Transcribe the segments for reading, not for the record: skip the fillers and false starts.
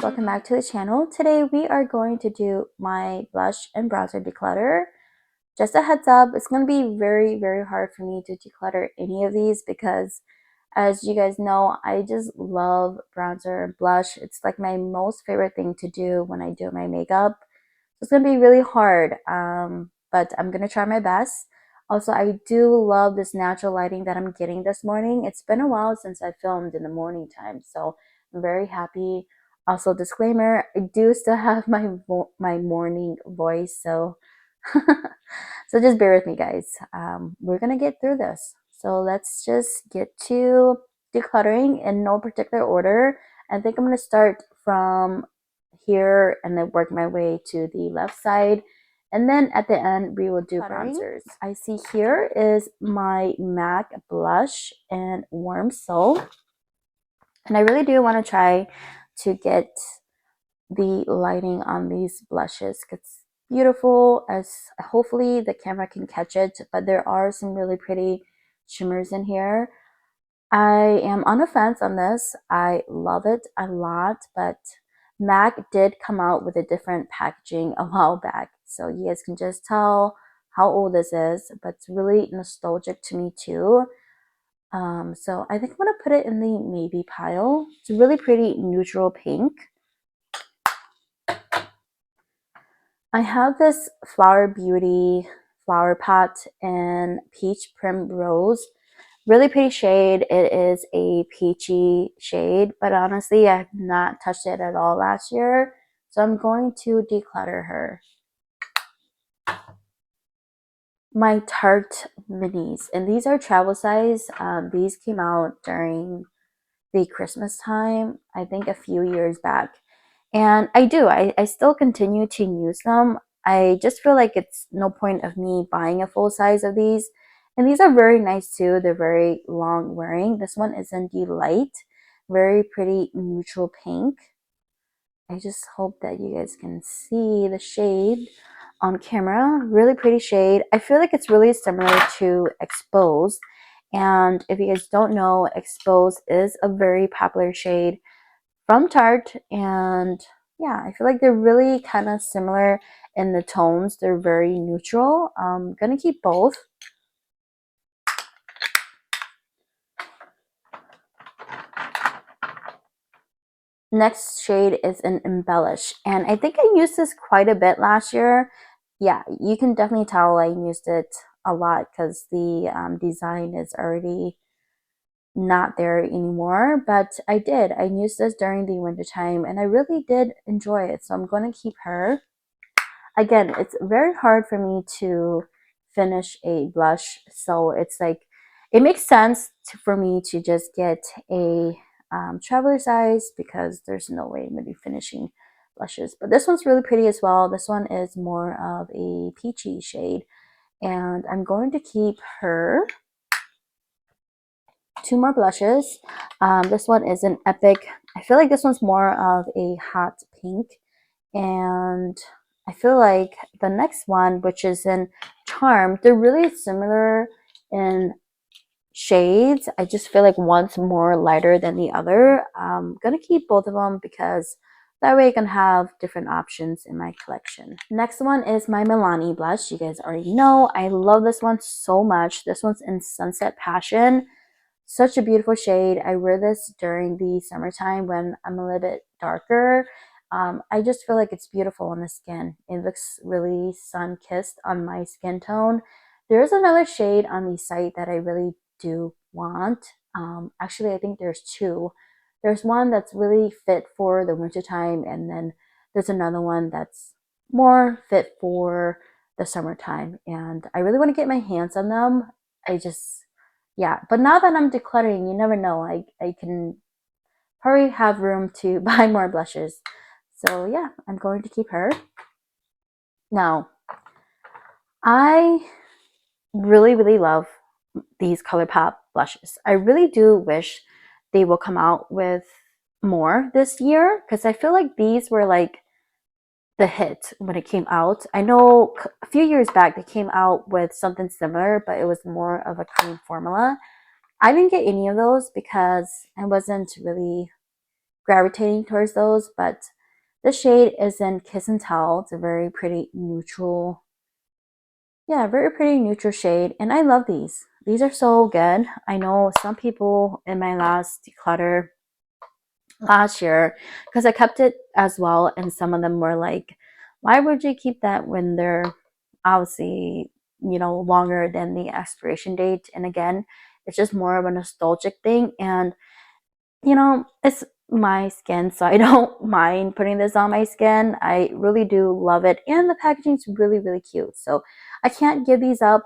welcome back to the channel. Today we are going to do my blush and bronzer declutter. Just a heads up, it's going to be very hard for me to declutter any of these because as you guys know, I just love bronzer and blush. It's like my most favorite thing to do when I do my makeup. So it's going to be really hard, but I'm going to try my best. Also, I do love this natural lighting that I'm getting this morning. It's been a while since I filmed in the morning time, so I'm very happy. Also, disclaimer, I do still have my morning voice, so so just bear with me, guys. We're gonna get through this. So let's just get to decluttering in no particular order. I think I'm gonna start from here and then work my way to the left side. And then at the end, we will do bronzers. I see here is my MAC blush and Warm Soul. And I really do want to try to get the lighting on these blushes because it's beautiful, as hopefully the camera can catch it, but there are some really pretty shimmers in here. I am on the fence on this. I love it a lot, but MAC did come out with a different packaging a while back, so you guys can just tell how old this is, but it's really nostalgic to me too. So I think I'm gonna put it in the maybe pile. It's a really pretty neutral pink. I have this Flower Beauty flower pot in Peach Primrose. Really pretty shade. It is a peachy shade, but honestly, I have not touched it at all last year. So I'm going to declutter her. My Tarte minis, and these are travel size. These came out during the Christmas time, I think a few years back. And I still continue to use them. I just feel like it's no point of me buying a full size of these. And these are very nice too. They're very long wearing. This one is in the light, very pretty neutral pink. I just hope that you guys can see the shade on camera. Really pretty shade. I feel like it's really similar to Expose. And if you guys don't know, Expose is a very popular shade from Tarte, and yeah, I feel like they're really kind of similar in the tones. They're very neutral. I'm gonna keep both. Next shade is an Embellish, and I think I used this quite a bit last year. Yeah, you can definitely tell I used it a lot because the design is already not there anymore, but I used this during the winter time and I really did enjoy it, so I'm going to keep her. Again, it's very hard for me to finish a blush, so it's like it makes sense for me to just get a traveler size because there's no way I'm going to be finishing blushes. But this one's really pretty as well. This one is more of a peachy shade, and I'm going to keep her. Two more blushes. This one is an Epic. I feel like this one's more of a hot pink, and I feel like the next one, which is in Charm, they're really similar in shades. I just feel like one's more lighter than the other. I'm gonna keep both of them because that way I can have different options in my collection. Next one is my Milani blush. You guys already know I love this one so much. This one's in Sunset Passion. Such a beautiful shade. I wear this during the summertime when I'm a little bit darker. I just feel like it's beautiful on the skin. It looks really sun-kissed on my skin tone. There's another shade on the site that I really do want. Actually, I think there's two. There's one that's really fit for the wintertime, and then there's another one that's more fit for the summertime. And I really want to get my hands on them. Yeah, but now that I'm decluttering, you never know. I can probably have room to buy more blushes. So yeah, I'm going to keep her. Now, I really love these Colourpop blushes. I really do wish they will come out with more this year because I feel like these were like the hit when it came out. I know a few years back they came out with something similar, but it was more of a cream formula. I didn't get any of those because I wasn't really gravitating towards those, but This shade is in Kiss and Tell. It's a very pretty neutral, yeah, very pretty neutral shade. And I love these. These are so good. I know some people in my last declutter last year, because I kept it as well, and some of them were like, why would you keep that when they're obviously, you know, longer than the expiration date? And again, it's just more of a nostalgic thing. And you know, it's my skin, so I don't mind putting this on my skin. I really do love it, and the packaging's really, really cute. So I can't give these up.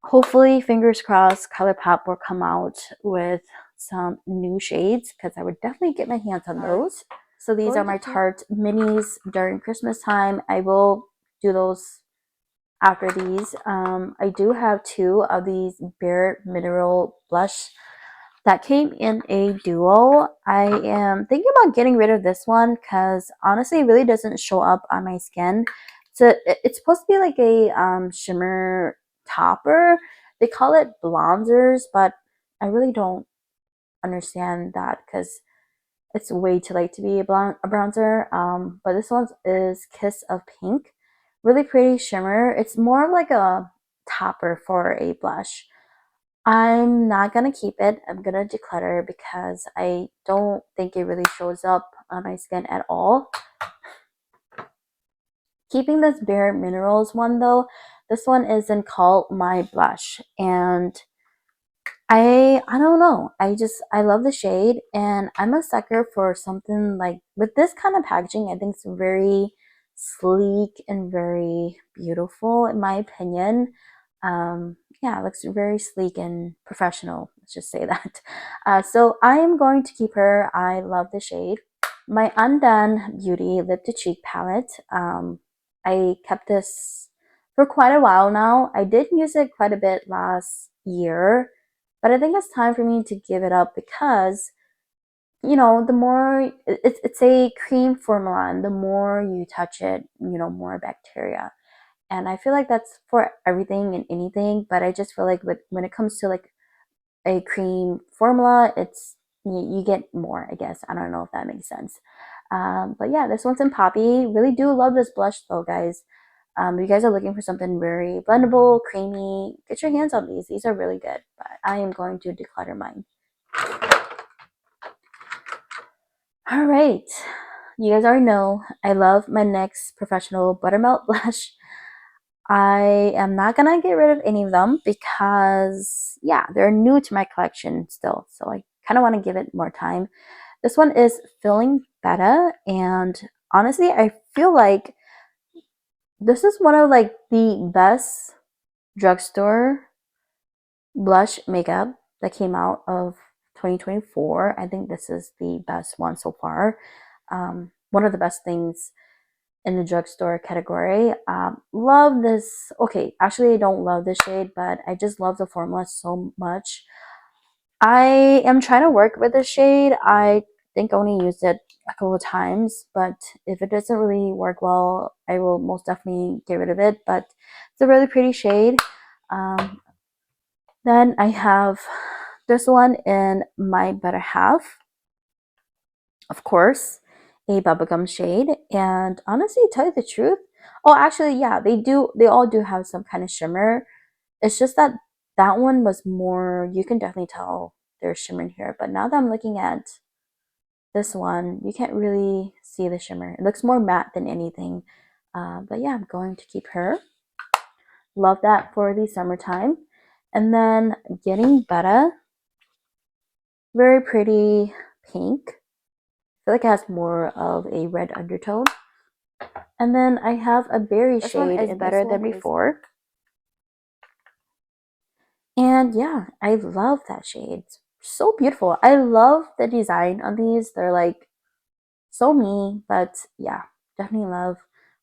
Hopefully, fingers crossed, Colourpop will come out with some new shades, because I would definitely get my hands on those. So these are my Tarte minis during Christmas time. I will do those after these. I do have two of these Bare Mineral Blush that came in a duo. I am thinking about getting rid of this one because honestly it really doesn't show up on my skin. So it's supposed to be like a shimmer topper. They call it bronzers, but I really don't understand that because it's way too late to be a bronzer. But this one is Kiss of Pink. Really pretty shimmer. It's more of like a topper for a blush. I'm not gonna keep it. I'm gonna declutter because I don't think it really shows up on my skin at all. Keeping this Bare Minerals one though, this one is in Call My Blush, and I don't know. I love the shade, and I'm a sucker for something like with this kind of packaging. I think it's very sleek and very beautiful in my opinion. Yeah, it looks very sleek and professional. Let's just say that. So I am going to keep her. I love the shade. My Undone Beauty Lip to Cheek palette. I kept this for quite a while now. I did use it quite a bit last year, but I think it's time for me to give it up because, you know, the more it's a cream formula, and the more you touch it, you know, more bacteria. And I feel like that's for everything and anything, but I just feel like when it comes to like a cream formula, it's you get more, I guess. I don't know if that makes sense. But yeah, this one's in Poppy. Really do love this blush though, guys. If you guys are looking for something very blendable, creamy, get your hands on these. These are really good, but I am going to declutter mine. All right. You guys already know I love my NYX Professional Buttermelt Blush. I am not gonna get rid of any of them because, yeah, they're new to my collection still. So I kind of want to give it more time. This one is Feeling Better, and honestly, I feel like this is one of like the best drugstore blush makeup that came out of 2024. I think this is the best one so far. One of the best things in the drugstore category. Love this. Okay, actually, I don't love this shade, but I just love the formula so much. I am trying to work with this shade. I think I only used it a couple of times, but if it doesn't really work well, I will most definitely get rid of it. But it's a really pretty shade. Um, then I have this one in My Better Half, of course, a bubblegum shade. And honestly, to tell you the truth, oh, actually, yeah, they all do have some kind of shimmer. It's just that that one was more, you can definitely tell there's shimmer in here. But now that I'm looking at this one, you can't really see the shimmer. It looks more matte than anything. But yeah, I'm going to keep her. Love that for the summertime. And then Getting Better, very pretty pink. I feel like it has more of a red undertone. And then I have a berry shade. This one is better than before. And yeah, I love that shade. It's so beautiful. I love the design on these. They're like so me, but yeah, definitely love.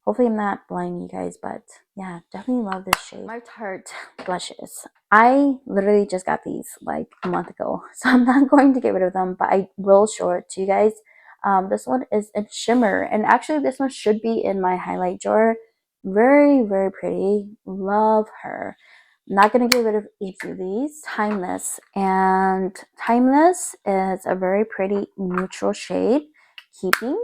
Hopefully I'm not blinding you guys, but yeah, definitely love this shade. My Tarte blushes. I literally just got these like a month ago, so I'm not going to get rid of them, but I will show it to you guys. This one is in shimmer, and actually this one should be in my highlight drawer. Very, very pretty. Love her. Not gonna get rid of each of these. Timeless, and Timeless is a very pretty neutral shade. Keeping,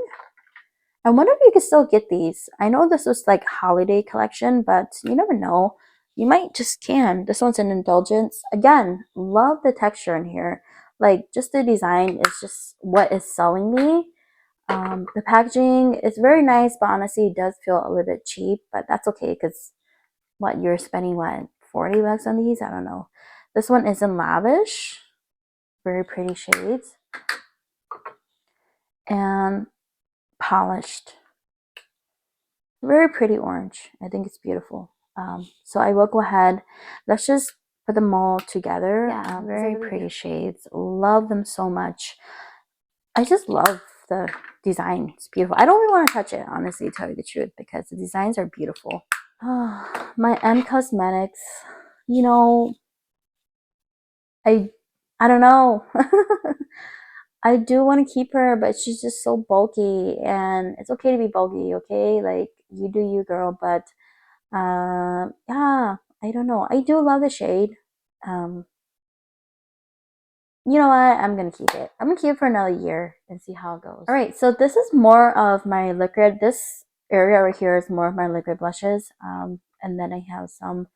I wonder if you could still get these. I know this was like holiday collection, but you never know. You might just can. This one's an indulgence. Again, love the texture in here. Like just the design is just what is selling me. The packaging is very nice, but honestly, it does feel a little bit cheap, but that's okay because what you're spending, what, 40 bucks on these? I don't know. This one is in Lavish. Very pretty shades. And polished. Very pretty orange. I think it's beautiful. So I will go ahead. Let's just put them all together. Yeah, very pretty shades. Love them so much. I just love the design. It's beautiful. I don't really want to touch it, honestly, to tell you the truth, because the designs are beautiful. My M Cosmetics, you know, I don't know. I do want to keep her, but she's just so bulky, and it's okay to be bulky, okay? Like, you do you, girl, but yeah, I don't know. I do love the shade. Um, you know what? I'm gonna keep it. I'm gonna keep it for another year and see how it goes. All right, so this is more of my liquid. This area right here is more of my liquid blushes. And then I have some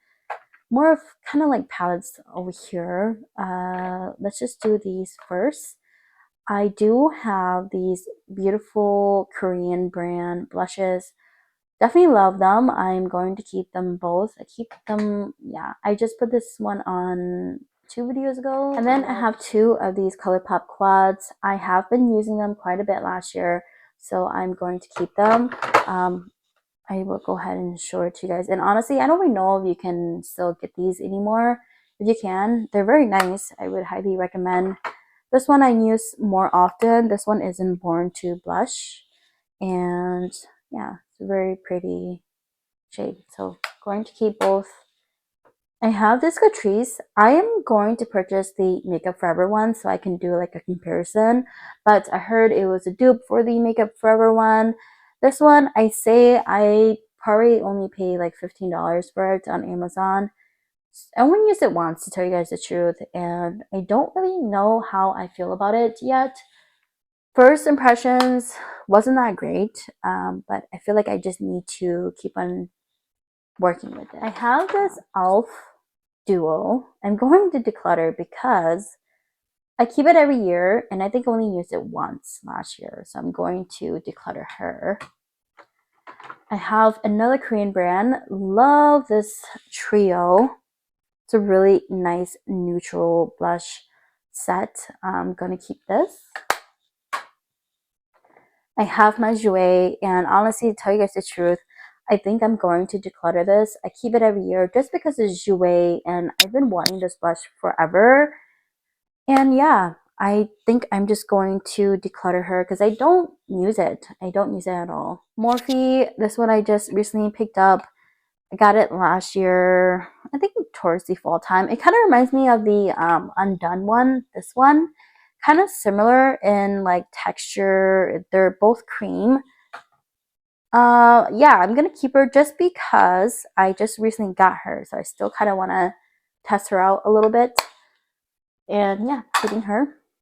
more of kind of like palettes over here. Let's just do these first. I do have these beautiful Korean brand blushes. Definitely love them. I'm going to keep them both. I keep them, yeah. I just put this one on 2 videos ago. And then I have 2 of these Colourpop quads. I have been using them quite a bit last year, so I'm going to keep them. I will go ahead and show it to you guys. And honestly, I don't really know if you can still get these anymore. If you can, they're very nice. I would highly recommend. This one I use more often. This one is in Born to Blush. And yeah, it's a very pretty shade. So going to keep both. I have this Catrice. I am going to purchase the Makeup Forever one so I can do like a comparison. But I heard it was a dupe for the Makeup Forever one. This one, I say I probably only pay like $15 for it on Amazon. I only used it once, to tell you guys the truth, and I don't really know how I feel about it yet. First impressions wasn't that great, but I feel like I just need to keep on working with it. I have this e.l.f. duo. I'm going to declutter because I keep it every year, and I think I only used it once last year, so I'm going to declutter her. I have another Korean brand. Love this trio. It's a really nice neutral blush set. I'm going to keep this. I have my Jouer, and honestly, to tell you guys the truth, I think I'm going to declutter this. I keep it every year just because it's Jouer, and I've been wanting this blush forever. And yeah, I think I'm just going to declutter her because I don't use it. I don't use it at all. Morphe, this one I just recently picked up. I got it last year, I think towards the fall time. It kind of reminds me of the Undone one, this one. Kind of similar in like texture. They're both cream. Yeah, I'm gonna keep her just because I just recently got her, so I still kind of want to test her out a little bit. And yeah, keeping her.